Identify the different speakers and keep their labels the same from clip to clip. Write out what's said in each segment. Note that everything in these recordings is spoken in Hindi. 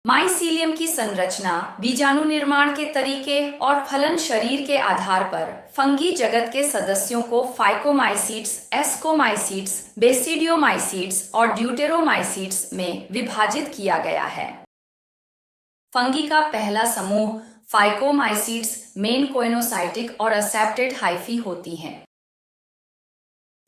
Speaker 1: माइसीलियम की संरचना, बीजाणु निर्माण के तरीके और फलन शरीर के आधार पर फंगी जगत के सदस्यों को फाइकोमाइसीट्स, एस्कोमाइसीट्स, बेसिडियोमाइसीट्स और ड्यूटेरोमाइसीट्स में विभाजित किया गया है। फंगी का पहला समूह फाइकोमाइसीट्स मेन कोएनोसाइटिक और असेप्टेड हाइफी होती हैं।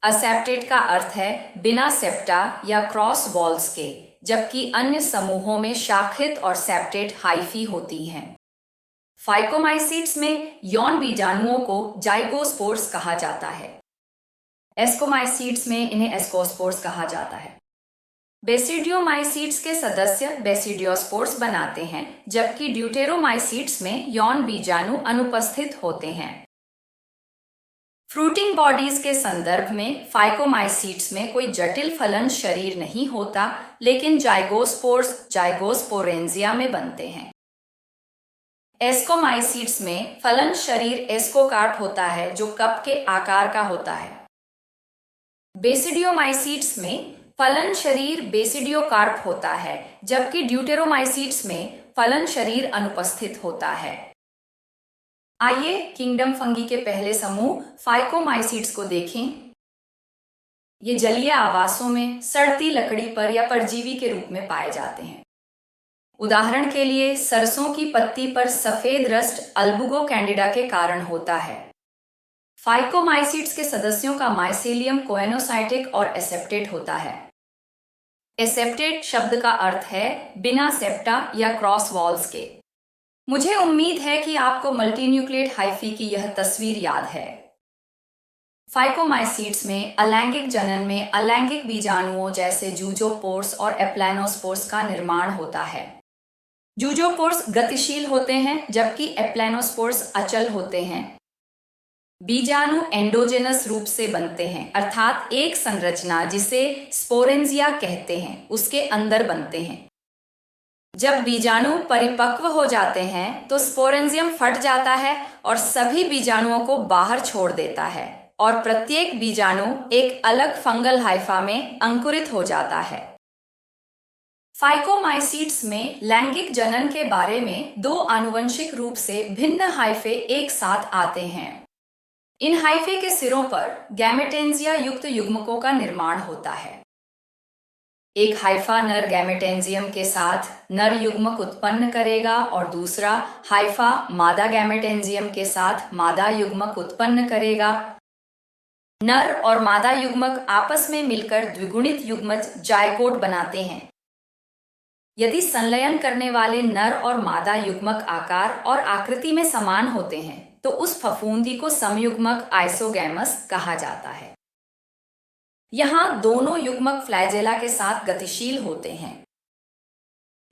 Speaker 1: असेप्टेड का अर्थ है बिना सेप्टा या क्रॉस वॉल्स के, जबकि अन्य समूहों में शाखित और सेप्टेड हाइफी होती हैं। फाइकोमाइसीट्स में यौन बीजाणुओं को जाइगोस्पोर्स कहा जाता है। एस्कोमाइसीट्स में इन्हें एस्कोस्पोर्स कहा जाता है। बेसिडियोमाइसीट्स के सदस्य बेसिडियोस्पोर्स बनाते हैं, जबकि ड्यूटेरोमाइसीट्स में यौन बीजाणु अनुपस्थित होते हैं। फ्रूटिंग बॉडीज के संदर्भ में फाइकोमाइसीट्स में कोई जटिल फलन शरीर नहीं होता, लेकिन जाइगोस्पोर्स जाइगोस्पोरेंजिया में बनते हैं। एस्कोमाइसीट्स में फलन शरीर एस्कोकार्प होता है, जो कप के आकार का होता है। बेसिडियोमाइसीट्स में फलन शरीर बेसिडियोकार्प होता है, जबकि ड्यूटेरोमाइसीट्स में फलन शरीर अनुपस्थित होता है। आइए किंगडम फंगी के पहले समूह फाइकोमाइसीट्स को देखें। ये जलीय आवासों में सड़ती लकड़ी पर या परजीवी के रूप में पाए जाते हैं। उदाहरण के लिए सरसों की पत्ती पर सफेद रस्ट अल्बुगो कैंडिडा के कारण होता है। फाइकोमाइसीट्स के सदस्यों का माइसीलियम कोएनोसाइटिक और एसेप्टेड होता है। एसेप्टेड शब्द का अर्थ है बिना सेप्टा या क्रॉस वॉल्स के। मुझे उम्मीद है कि आपको मल्टीन्यूक्लिएट हाइफी की यह तस्वीर याद है। फाइकोमाइसीट्स में अलैंगिक जनन में अलैंगिक बीजाणुओं जैसे जूजोपोर्स और एप्लैनोस्पोर्स का निर्माण होता है। जूजोपोर्स गतिशील होते हैं, जबकि एप्लैनोस्पोर्स अचल होते हैं। बीजाणु एंडोजेनस रूप से बनते हैं, अर्थात एक संरचना जिसे स्पोरेंजिया कहते हैं उसके अंदर बनते हैं। जब बीजाणु परिपक्व हो जाते हैं तो स्पोरेंजियम फट जाता है और सभी बीजाणुओं को बाहर छोड़ देता है, और प्रत्येक बीजाणु एक अलग फंगल हाइफा में अंकुरित हो जाता है। फाइकोमाइसीट्स में लैंगिक जनन के बारे में दो आनुवंशिक रूप से भिन्न हाइफे एक साथ आते हैं। इन हाइफे के सिरों पर गैमेटेंजिया युक्त युग्मकों का निर्माण होता है। एक हाइफा नर गैमेटेंजियम के साथ नर युग्मक उत्पन्न करेगा और दूसरा हाइफा मादा गैमेटेंजियम के साथ मादा युग्मक उत्पन्न करेगा। नर और मादा युग्मक आपस में मिलकर द्विगुणित युग्मज जायगोट बनाते हैं। यदि संलयन करने वाले नर और मादा युग्मक आकार और आकृति में समान होते हैं तो उस फफूंदी को समयुग्मक आइसोगैमस कहा जाता है। यहाँ दोनों युग्मक फ्लैजेला के साथ गतिशील होते हैं।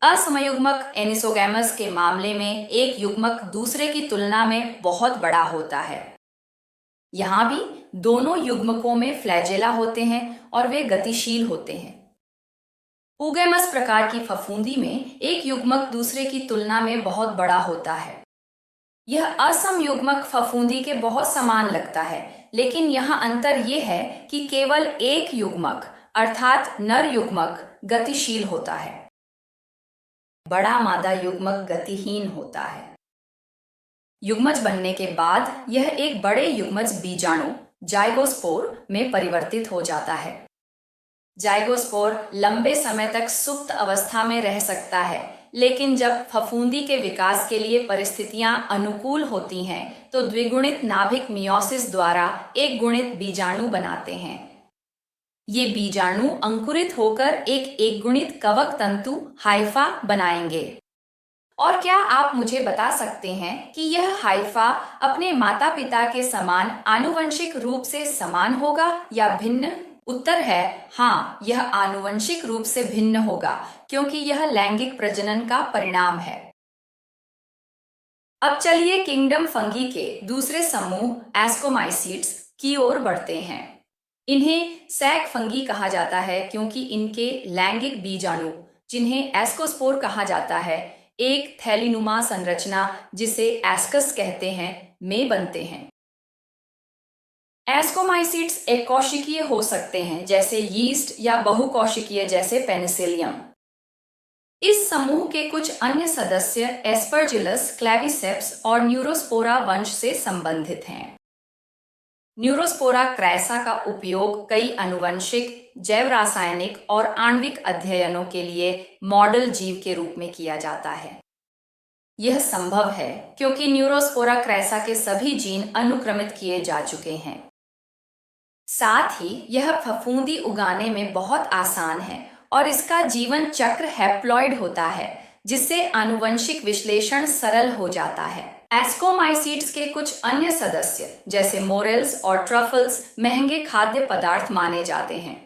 Speaker 1: असमयुग्मक एनिसोगैमस के मामले में एक युग्मक दूसरे की तुलना में बहुत बड़ा होता है। यहाँ भी दोनों युग्मकों में फ्लैजेला होते हैं और वे गतिशील होते हैं। ओगैमस प्रकार की फफूंदी में एक युग्मक दूसरे की तुलना में बहुत बड़ा होता है। यह असमयुग्मक फफूंदी के बहुत समान लगता है, लेकिन यहाँ अंतर यह है कि केवल एक युग्मक अर्थात नर युग्मक गतिशील होता है। बड़ा मादा युग्मक गतिहीन होता है। युग्मज बनने के बाद यह एक बड़े युग्मज बीजाणु जाइगोस्पोर में परिवर्तित हो जाता है। जाइगोस्पोर लंबे समय तक सुप्त अवस्था में रह सकता है, लेकिन जब फफूंदी के विकास के लिए परिस्थितियां अनुकूल होती हैं तो द्विगुणित नाभिक मियोसिस द्वारा एक गुणित बीजाणु बनाते हैं। ये बीजाणु अंकुरित होकर एक गुणित कवक तंतु हाइफा बनाएंगे। और क्या आप मुझे बता सकते हैं कि यह हाइफा अपने माता पिता के समान आनुवंशिक रूप से समान होगा या भिन्न? उत्तर है हाँ, यह आनुवंशिक रूप से भिन्न होगा, क्योंकि यह लैंगिक प्रजनन का परिणाम है। अब चलिए किंगडम फंगी के दूसरे समूह एस्कोमाइसीट्स की ओर बढ़ते हैं। इन्हें सैक फंगी कहा जाता है क्योंकि इनके लैंगिक बीजाणु, जिन्हें एस्कोस्पोर कहा जाता है, एक थैलीनुमा संरचना जिसे एस्कस कहते हैं में बनते हैं। एस्कोमाइसीट्स एक कोशिकीय हो सकते हैं जैसे यीस्ट या बहुकोशिकीय जैसे पेनिसिलियम। इस समूह के कुछ अन्य सदस्य एस्परजिलस, क्लेविसेप्स और न्यूरोस्पोरा वंश से संबंधित हैं। न्यूरोस्पोरा क्रैसा का उपयोग कई आनुवंशिक, जैव रासायनिक और आणविक अध्ययनों के लिए मॉडल जीव के रूप में किया जाता है। यह संभव है क्योंकि न्यूरोस्पोरा क्रैसा के सभी जीन अनुक्रमित किए जा चुके हैं। साथ ही यह फफूंदी उगाने में बहुत आसान है और इसका जीवन चक्र हैप्लॉइड होता है, जिससे आनुवंशिक विश्लेषण सरल हो जाता है। एस्कोमाइसीड्स के कुछ अन्य सदस्य जैसे मोरेल्स और ट्रफल्स महंगे खाद्य पदार्थ माने जाते हैं।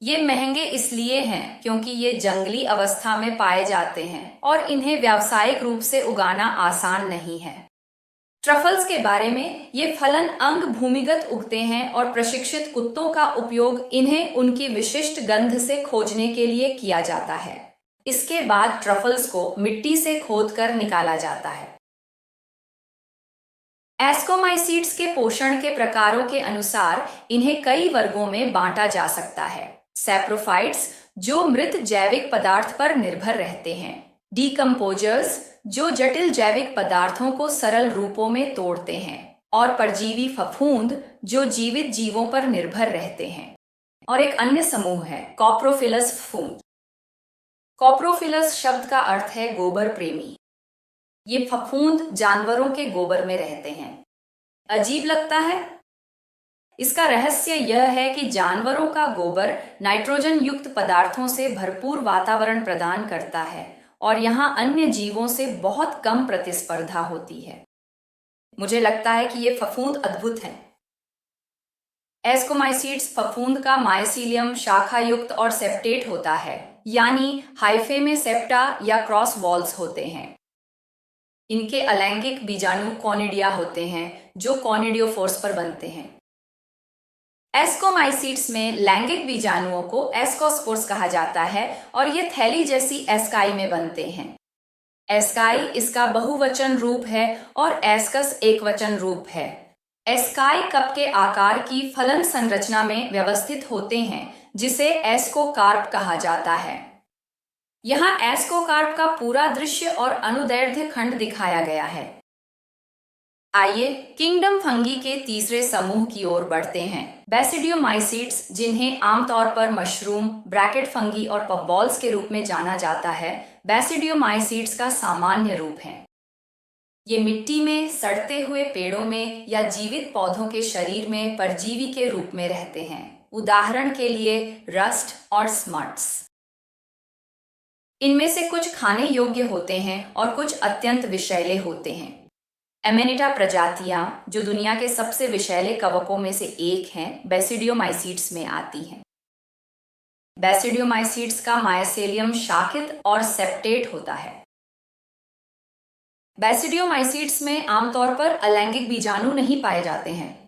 Speaker 1: ये महंगे इसलिए हैं क्योंकि ये जंगली अवस्था में पाए जाते हैं और इन्हें व्यावसायिक रूप से उगाना आसान नहीं है। ट्रफल्स के बारे में, ये फलन अंग भूमिगत उगते हैं और प्रशिक्षित कुत्तों का उपयोग इन्हें उनकी विशिष्ट गंध से खोजने के लिए किया जाता है। इसके बाद ट्रफल्स को मिट्टी से खोदकर निकाला जाता है। एस्कोमाइसीड्स के पोषण के प्रकारों के अनुसार इन्हें कई वर्गों में बांटा जा सकता है। सैप्रोफाइट्स, जो मृत जैविक पदार्थ पर निर्भर रहते हैं। डीकम्पोजर्स, जो जटिल जैविक पदार्थों को सरल रूपों में तोड़ते हैं। और परजीवी फफूंद, जो जीवित जीवों पर निर्भर रहते हैं। और एक अन्य समूह है कॉप्रोफिलस फफूंद। कॉप्रोफिलस शब्द का अर्थ है गोबर प्रेमी। ये फफूंद जानवरों के गोबर में रहते हैं। अजीब लगता है? इसका रहस्य यह है कि जानवरों का गोबर नाइट्रोजन युक्त पदार्थों से भरपूर वातावरण प्रदान करता है और यहाँ अन्य जीवों से बहुत कम प्रतिस्पर्धा होती है। मुझे लगता है कि ये फफूंद अद्भुत हैं। एस्कोमाइसीड्स फफूंद का माइसीलियम शाखा युक्त और सेप्टेट होता है, यानी हाइफे में सेप्टा या क्रॉस वॉल्स होते हैं। इनके अलैंगिक बीजाणु कॉनिडिया होते हैं, जो कॉनिडियोफोर्स पर बनते हैं। एस्कोमाइसीड्स में लैंगिक बीजाणुओं को एस्कोस्पोर्स कहा जाता है और ये थैली जैसी एस्काई में बनते हैं। एस्काई इसका बहुवचन रूप है और एस्कस एकवचन रूप है। एस्काई कप के आकार की फलन संरचना में व्यवस्थित होते हैं, जिसे एस्कोकार्प कहा जाता है। यहाँ एस्कोकार्प का पूरा दृश्य और अनुदैर्ध्य खंड दिखाया गया है। आइए किंगडम फंगी के तीसरे समूह की ओर बढ़ते हैं, बेसिडियोमाइसीड्स, जिन्हें आमतौर पर मशरूम, ब्रैकेट फंगी और पफबॉल्स के रूप में जाना जाता है। बेसिडियोमाइसीड्स का सामान्य रूप है। ये मिट्टी में, सड़ते हुए पेड़ों में या जीवित पौधों के शरीर में परजीवी के रूप में रहते हैं। उदाहरण के लिए रस्ट और स्मट्स। इनमें से कुछ खाने योग्य होते हैं और कुछ अत्यंत विषैले होते हैं। एमेनिटा प्रजातियां, जो दुनिया के सबसे विषैले कवकों में से एक हैं, बेसिडियोमाइसीड्स में आती हैं। बेसिडियोमाइसीड्स का माइसेलियम शाखित और सेप्टेट होता है। बेसिडियोमाइसीड्स में आमतौर पर अलैंगिक बीजाणु नहीं पाए जाते हैं।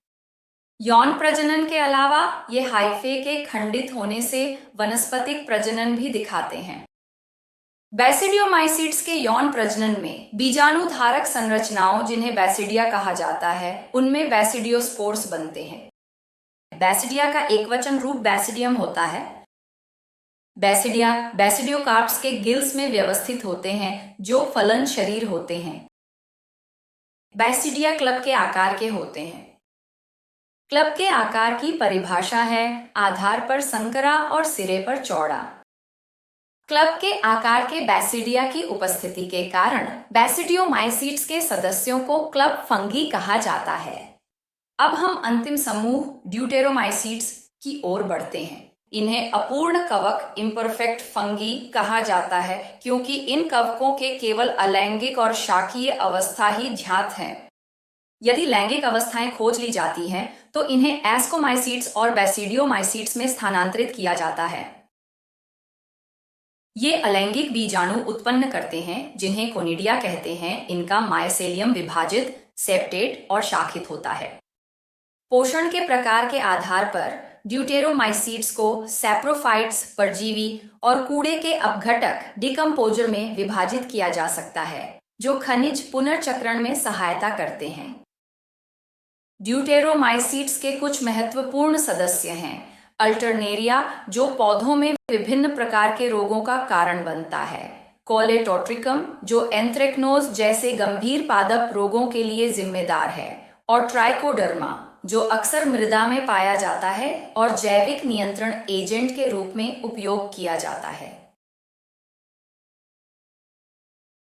Speaker 1: यौन प्रजनन के अलावा ये हाइफे के खंडित होने से वनस्पतिक प्रजनन भी दिखाते हैं। बेसिडियोमाइसीड्स के यौन प्रजनन में बीजाणु धारक संरचनाओं, जिन्हें बेसिडिया कहा जाता है, उनमें बेसिडियोस्पोर्स बनते हैं। बेसिडिया का एकवचन रूप बेसिडियम होता है। बेसिडिया बेसिडियोकार्प्स के गिल्स में व्यवस्थित होते हैं, जो फलन शरीर होते हैं। बेसिडिया क्लब के आकार के होते हैं। क्लब के आकार की परिभाषा है आधार पर संकरा और सिरे पर चौड़ा। क्लब के आकार के बेसिडिया की उपस्थिति के कारण बेसिडियोमाइसीड्स के सदस्यों को क्लब फंगी कहा जाता है। अब हम अंतिम समूह ड्यूटेरोमाइसीड्स की ओर बढ़ते हैं। इन्हें अपूर्ण कवक इम्परफेक्ट फंगी कहा जाता है क्योंकि इन कवकों के केवल अलैंगिक और शाकीय अवस्था ही ज्ञात है। यदि लैंगिक अवस्थाएं खोज ली जाती हैं तो इन्हें एस्कोमाइसीड्स और बेसिडियोमाइसीड्स में स्थानांतरित किया जाता है। ये अलैंगिक बीजाणु उत्पन्न करते हैं, जिन्हें कोनिडिया कहते हैं। इनका माइसेलियम विभाजित, सेप्टेट और शाखित होता है। पोषण के प्रकार के आधार पर ड्यूटेरोमाइसीड्स को सैप्रोफाइट्स, परजीवी, और कूड़े के अपघटक, डिकम्पोजर में विभाजित किया जा सकता है, जो खनिज पुनर्चक्रण में सहायता करते हैं। ड्यूटेरोमाइसीड्स के कुछ महत्वपूर्ण सदस्य हैं अल्टरनेरिया जो पौधों में विभिन्न प्रकार के रोगों का कारण बनता है, कोलेटोट्रिकम जो एंथ्रेक्नोज जैसे गंभीर पादप रोगों के लिए जिम्मेदार है, और ट्राइकोडर्मा जो अक्सर मृदा में पाया जाता है और जैविक नियंत्रण एजेंट के रूप में उपयोग किया जाता है।